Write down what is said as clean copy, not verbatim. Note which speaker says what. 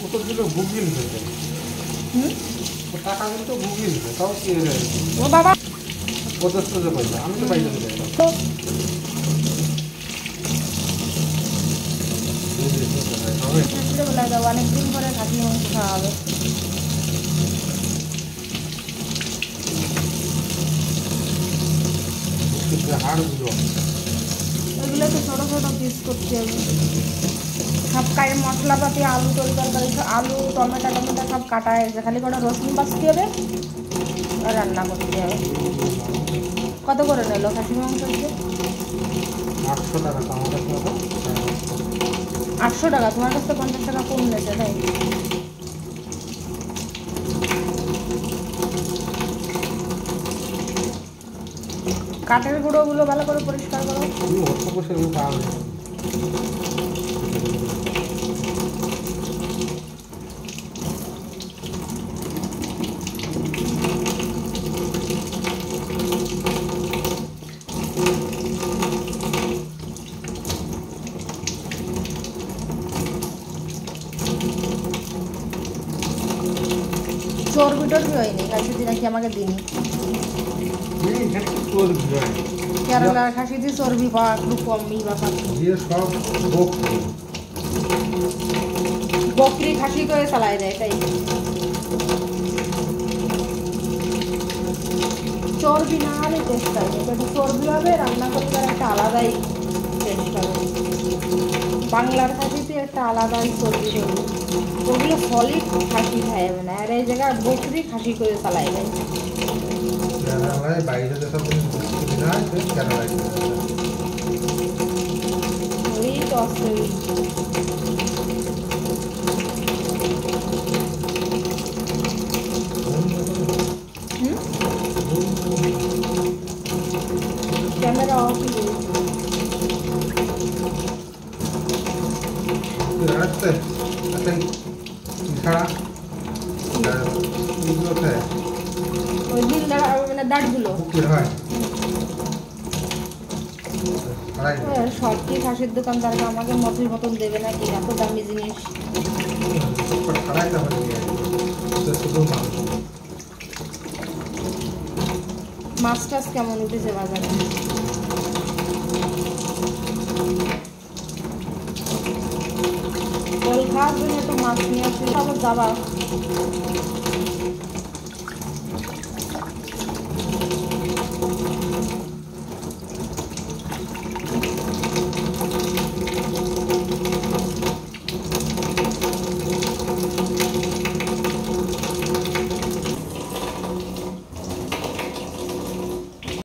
Speaker 1: কত দিলো গুগলি দিতে ও টাকা কিন্তু গুগলি দিতে তাও কি
Speaker 2: ও বাবা
Speaker 1: পঁচাত্তর যে পয়সা আমি তো পাইতে দিতে
Speaker 2: অনেকদিন পরে খাসি মাংস খাওয়া হবে। ওইগুলো তো ছোটো ছোটো পিস করতে হবে। সব কাজে মশলাপাতি আলু তরকারি আলু টমেটো সব কাটা হয়েছে, খালি কোনো রসুন বাছতে হবে আর রান্না করতে হবে। কত করে নিল খাসি মাংস?
Speaker 1: 800 টাকা।
Speaker 2: 800 টাকা? তোমার কাছে 50 টাকা কম নিয়েছে তাই? কাঠের গুঁড়োগুলো ভালো করে পরিষ্কার করো। চর্বি টর্বি হয়নি খাসি দিয়ে নাকি? আমাকে দিনই কেরালার খাসি দিয়ে চর্বি বা একটু কমই বা বকরি খাসি করে চালাই দেয় তাই। চর্বি না হলে টেস্ট হবে, একটু চর্বি হবে রান্না করলে একটা আলাদাই টেস্ট হবে। বাংলার খাসিতে একটা আলাদাই চর্বি হবে, ওগুলো সলিড খাসি খাইবে না। আর এই জায়গায় বকরি খাসি করে চালাই দেয়। ওই তো আছে ক্যামেরা অফ ওই দিন মানে দাঁতগুলো সব কি খাসির দোকানদারকে আমাকে মতির মতন দেবে নাকি? এত দামি জিনিস। মাছ টাছ কেমন উঠেছে বাজারে? কল খাওয়ার জন্য একটু মাছ নিয়ে আসলে আবার যাবা।